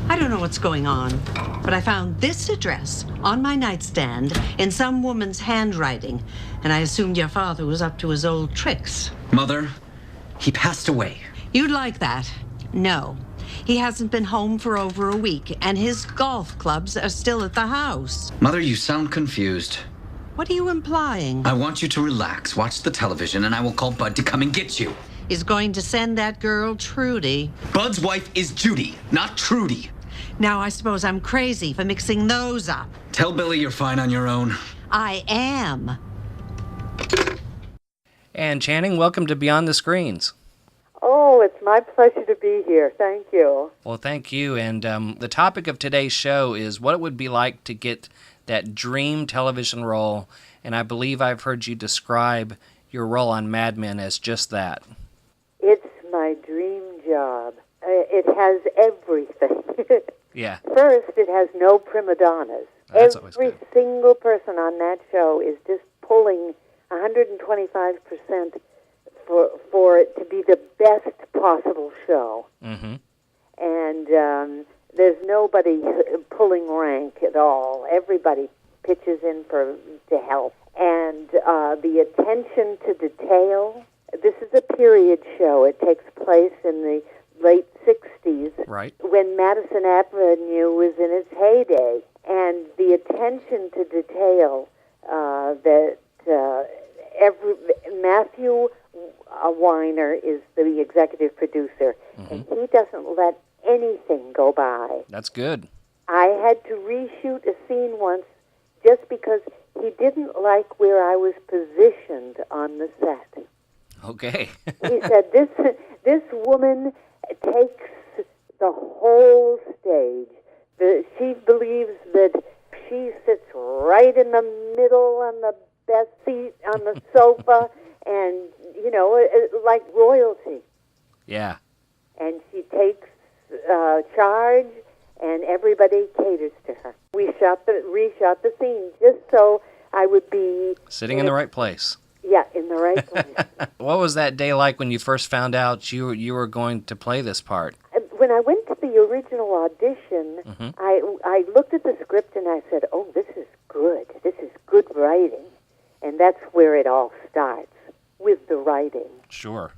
I don't know what's going on, but I found this address on my nightstand in some woman's handwriting, and I assumed your father was up to his old tricks. Mother, he passed away. You'd like that? No. He hasn't been home for over a week, and his golf clubs are still at the house. Mother, you sound confused. What are you implying? I want you to relax, watch the television, and I will call Bud to come and get you. He's going to send that girl, Trudy. Bud's wife is Judy, not Trudy. Now, I suppose I'm crazy for mixing those up. Tell Billy you're fine on your own. I am. And Channing, welcome to Beyond the Screens. Oh, it's my pleasure to be here. Thank you. Well, thank you. And the topic of today's show is what it would be like to get that dream television role. And I believe I've heard you describe your role on Mad Men as just that. It's my dream job. It has everything. Yeah. First, it has no prima donnas. That's always Every good. single person on that show is just pulling 125% for it to be the best possible show. Mm-hmm. And there's nobody pulling rank at all. Everybody pitches in to help. And the attention to detail. This is a period show. It takes place in the late 60s, Right. when Madison Avenue was in its heyday. And the attention to detail Matthew Weiner is the executive producer, and he doesn't let anything go by. That's good. I had to reshoot a scene once just because he didn't like where I was positioned on the set. Okay. He said, this woman takes the whole stage. She believes that she sits right in the middle on the best seat on the sofa and, like royalty. Yeah. And she takes charge, and everybody caters to her. We reshot the scene just so I would be... Sitting in the right place. Yeah, in the right place. What was that day like when you first found out you were going to play this part? When I went to the original audition, I looked at the script and I said, oh, this is good. This is good writing. And that's where it all starts, with the writing. Sure.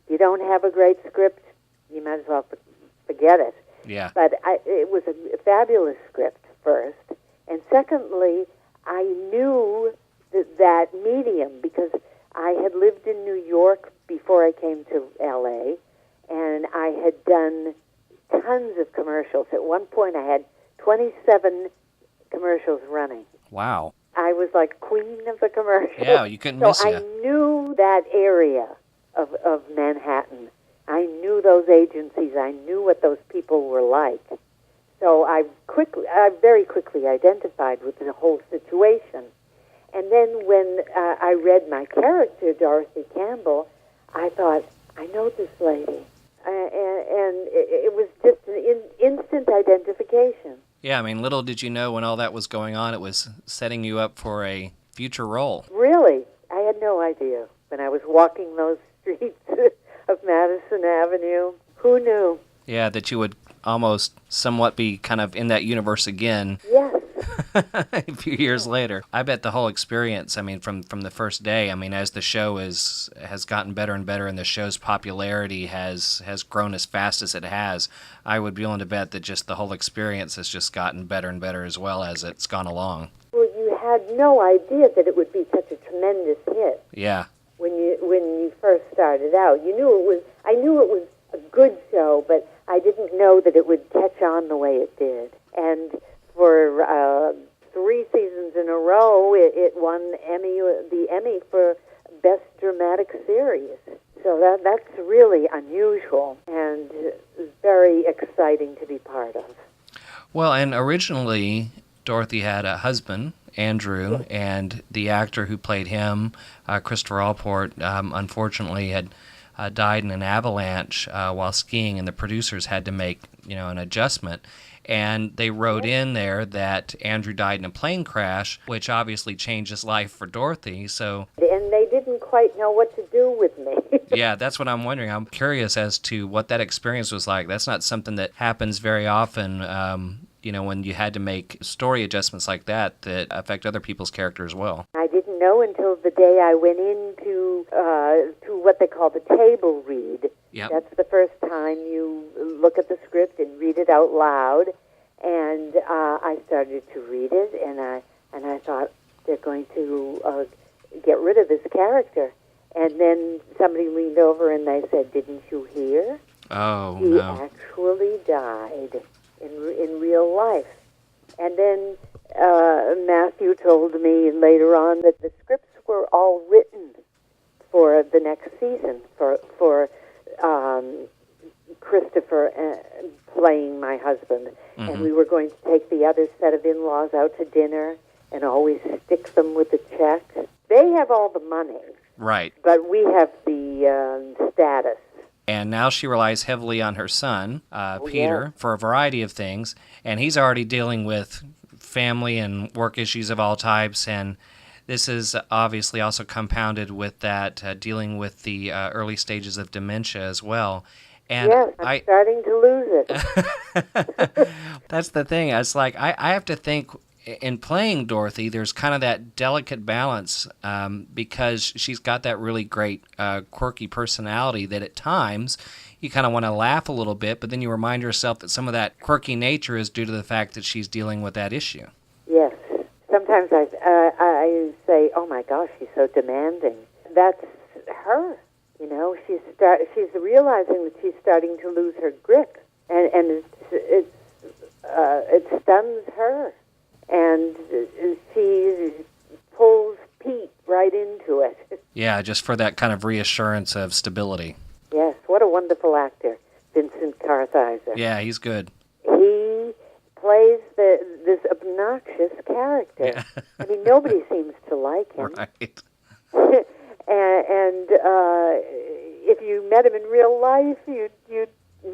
If you don't have a great script, you might as well forget it. Yeah. But it was a fabulous script, first. And secondly, I knew that medium because I had lived in New York before I came to L.A., and I had done tons of commercials. At one point, I had 27 commercials running. Wow. I was like queen of the commercials. Yeah, you couldn't miss So I ya. knew that area of Manhattan. I knew those agencies. I knew what those people were like. So I very quickly identified with the whole situation. And then when I read my character, Dorothy Campbell, I thought, I know this lady. And it was just an instant identification. Yeah, I mean, little did you know when all that was going on, it was setting you up for a future role. Really? I had no idea when I was walking those streets of Madison Avenue. Who knew? Yeah, that you would almost somewhat be kind of in that universe again. Yes. A few years later. I bet the whole experience, I mean, from the first day, I mean, as the show has gotten better and better and the show's popularity has grown as fast as it has, I would be willing to bet that just the whole experience has just gotten better and better as well as it's gone along. Well, you had no idea that it would be such a tremendous hit. Yeah. When you first started out. I knew it was a good show, but I didn't know that it would catch on the way it did. And for 3 seasons in a row, it won the Emmy for Best Dramatic Series. So that's really unusual and very exciting to be part of. Well, and originally, Dorothy had a husband, Andrew, and the actor who played him, Christopher Allport, unfortunately had died in an avalanche while skiing, and the producers had to make an adjustment. And they wrote in there that Andrew died in a plane crash, which obviously changed his life for Dorothy. So, and they didn't quite know what to do with me. yeah, that's what I'm wondering. I'm curious as to what that experience was like. That's not something that happens very often, when you had to make story adjustments like that affect other people's character as well. I didn't know until the day I went into to what they call the table read. Yep. That's the first time you look at the script and read it out loud. And I started to read it, and I thought they're going to get rid of this character. And then somebody leaned over and they said, "Didn't you hear? Oh, he no. actually died in real life." And then Matthew told me later on that the scripts were all written for the next season for Christopher playing my husband. Mm-hmm. And we were going to take the other set of in-laws out to dinner and always stick them with the check. They have all the money. Right. But we have the status. And now she relies heavily on her son, Peter, for a variety of things. And he's already dealing with family and work issues of all types. And this is obviously also compounded with that dealing with the early stages of dementia as well. And yes, I'm starting to lose it. That's the thing. It's like I have to think in playing Dorothy, there's kind of that delicate balance because she's got that really great quirky personality that at times you kind of want to laugh a little bit, but then you remind yourself that some of that quirky nature is due to the fact that she's dealing with that issue. Yes. Sometimes I say, "Oh my gosh, she's so demanding." That's her. She's realizing that she's starting to lose her grip, and it stuns her, and she pulls Pete right into it. Yeah, just for that kind of reassurance of stability. Yes, what a wonderful actor, Vincent Kartheiser. Yeah, he's good. He plays this obnoxious character. Yeah. I mean, nobody seems to like him. Right. and if you met him in real life, you'd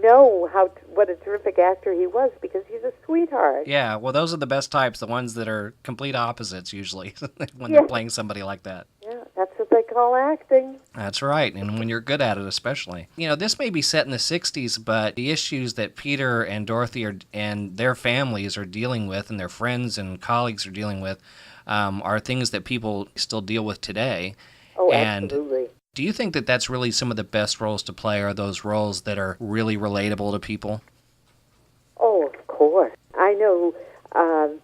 know what a terrific actor he was, because he's a sweetheart. Yeah, well, those are the best types, the ones that are complete opposites usually, when they're playing somebody like that. Yeah, that's what they call acting. That's right, and when you're good at it especially. This may be set in the 60s, but the issues that Peter and Dorothy and their families are dealing with, and their friends and colleagues are dealing with, are things that people still deal with today. Oh, and absolutely. Do you think that that's really some of the best roles to play, are those roles that are really relatable to people? Oh, of course. I know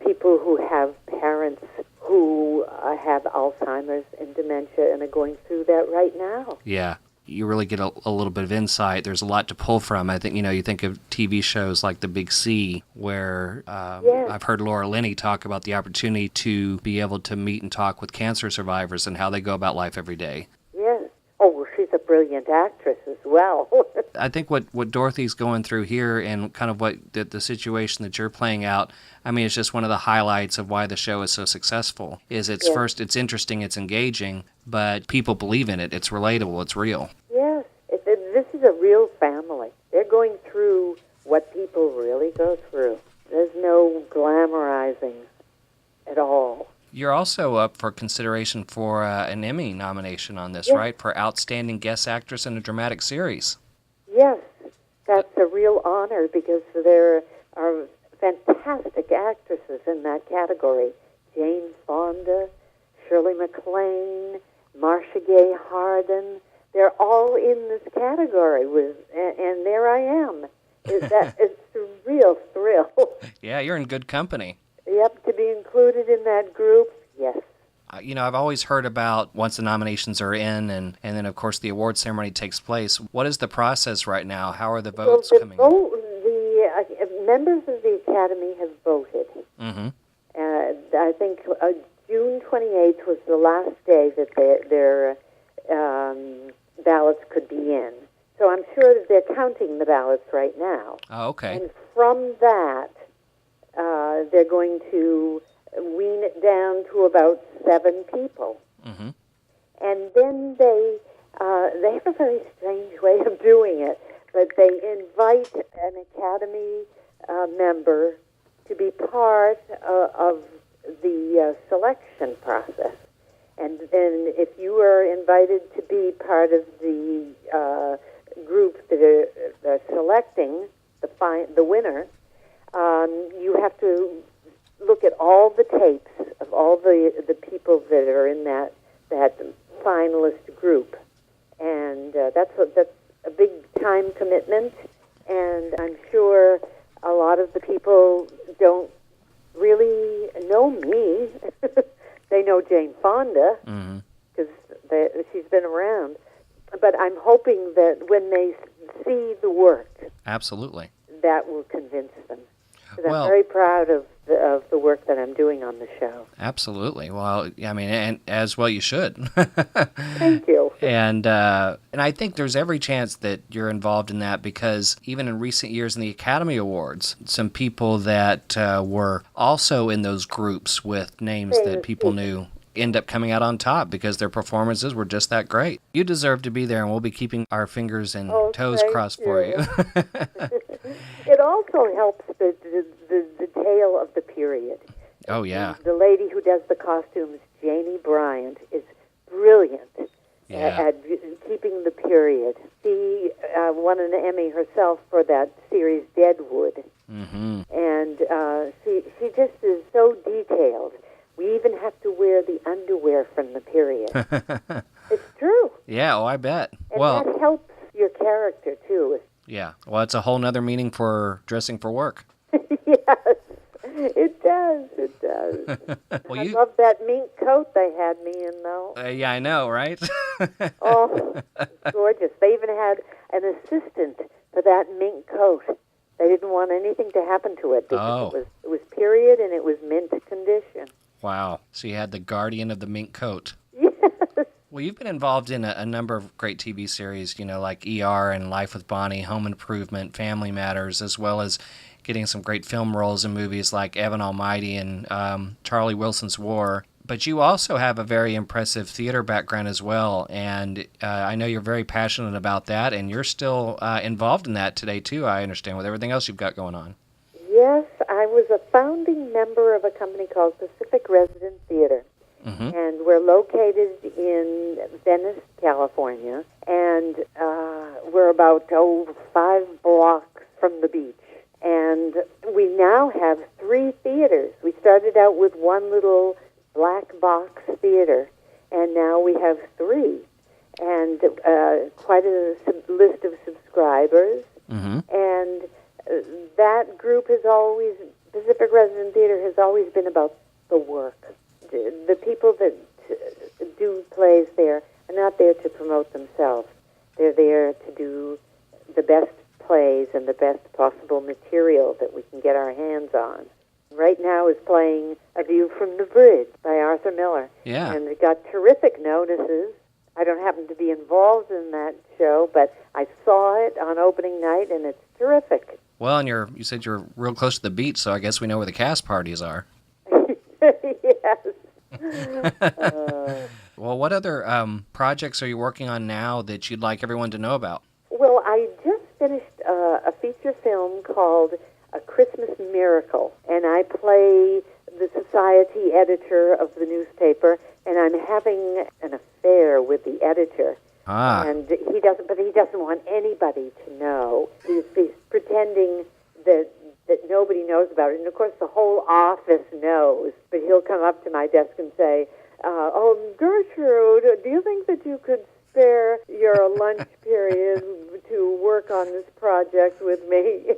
people who have parents who have Alzheimer's and dementia and are going through that right now. Yeah. You really get a little bit of insight. There's a lot to pull from. I think, you think of TV shows like The Big C, where Yes. I've heard Laura Linney talk about the opportunity to be able to meet and talk with cancer survivors and how they go about life every day. Yes. Oh, well, she's a brilliant actress as well. I think what Dorothy's going through here and kind of what the situation that you're playing out, I mean, it's just one of the highlights of why the show is so successful. First, it's interesting, it's engaging, but people believe in it. It's relatable, it's real. Yes. This is a real family. They're going through what people really go through. There's no glamorizing at all. You're also up for consideration for an Emmy nomination on this, Yes. right? For Outstanding Guest Actress in a Dramatic Series. Yes, that's a real honor, because there are fantastic actresses in that category. Jane Fonda, Shirley MacLaine, Marcia Gay Harden. They're all in this category, and there I am. It's a real thrill. Yeah, you're in good company. Yep, to be included in that group, yes. I've always heard about once the nominations are in, and then, of course, the award ceremony takes place. What is the process right now? How are the votes coming in? The members of the Academy have voted. Mm-hmm. I think June 28th was the last day that their ballots could be in. So I'm sure that they're counting the ballots right now. Oh, okay. And from that, they're going to wean it down to about 7 people. Mm-hmm. And then they have a very strange way of doing it. but they invite an Academy member to be part of the selection process. And then if you are invited to be part of the group that are selecting the winner, you have to look at all the tapes of all the people that are in that finalist group. And that's a big time commitment, and I'm sure a lot of the people don't really know me. They know Jane Fonda because she's been around. But I'm hoping that when they see the work, Absolutely. that will convince them. Because Well, I'm very proud of the work that I'm doing on the show. Absolutely. Well, I mean, and as well you should. Thank you. And I think there's every chance that you're involved in that, because even in recent years in the Academy Awards, some people that were also in those groups with names that people knew end up coming out on top because their performances were just that great. You deserve to be there, and we'll be keeping our fingers and toes crossed for you. It also helps the tale of the period. Oh, yeah. The lady who does the costumes, Janie Bryant, is brilliant at keeping the period. She won an Emmy herself for that series Deadwood. Mm-hmm. And she just is so detailed. We even have to wear the underwear from the period. It's true. Yeah, I bet. And that helps your character, too. Yeah. Well, it's a whole nother meaning for dressing for work. Yes, it does. It does. Well, I love that mink coat they had me in, though. Yeah, I know, right? Oh, gorgeous. They even had an assistant for that mink coat. They didn't want anything to happen to it because it was period and it was mint condition. Wow. So you had the guardian of the mink coat. Yes. Well, you've been involved in a number of great TV series, like ER and Life with Bonnie, Home Improvement, Family Matters, as well as getting some great film roles in movies like Evan Almighty and Charlie Wilson's War. But you also have a very impressive theater background as well, and I know you're very passionate about that, and you're still involved in that today, too, I understand, with everything else you've got going on. Yes, I was a founding member of a company called Pacific Resident Theater. Mm-hmm. And we're located in Venice, California, and we're about 5 blocks from the beach. And we now have 3 theaters. We started out with one little black box theater, and now we have 3. And quite a list of subscribers. Mm-hmm. And that group has always, Pacific Resident Theater has always been about the work. The people that do plays there are not there to promote themselves. They're there to do the best plays and the best possible material that we can get our hands on. Right now is playing A View from the Bridge by Arthur Miller. Yeah. And it got terrific notices. I don't happen to be involved in that show, but I saw it on opening night, and it's terrific. Well, and you said you're real close to the beach, so I guess we know where the cast parties are. Yes. Well, what other projects are you working on now that you'd like everyone to know about? Well, I just finished a feature film called A Christmas Miracle, and I play the society editor of the newspaper, and I'm having an affair with the editor. And he doesn't want anybody to know. He's pretending that nobody knows about it. And, of course, the whole office knows. But he'll come up to my desk and say, Gertrude, do you think that you could spare your lunch period to work on this project with me?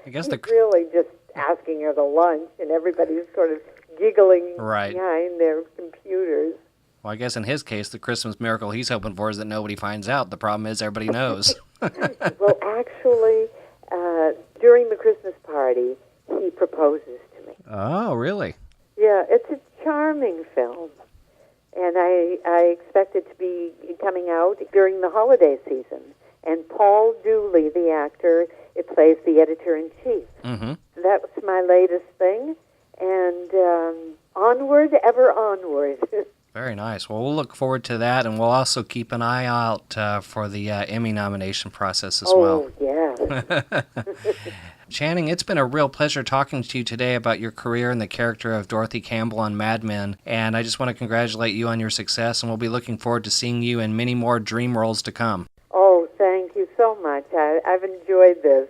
I guess He's really just asking her to lunch, and everybody's sort of giggling behind their computers. Well, I guess in his case, the Christmas miracle he's hoping for is that nobody finds out. The problem is everybody knows. Well, actually, during the Christmas party, he proposes to me. Oh, really? Yeah, it's a charming film. And I expect it to be coming out during the holiday season. And Paul Dooley, the actor, it plays the editor-in-chief. Mm-hmm. That was my latest thing. And onward, ever onward. Very nice. Well, we'll look forward to that, and we'll also keep an eye out for the Emmy nomination process as well. Oh, yeah. Channing, it's been a real pleasure talking to you today about your career and the character of Dorothy Campbell on Mad Men, and I just want to congratulate you on your success, and we'll be looking forward to seeing you in many more dream roles to come. Oh, thank you so much. I've enjoyed this.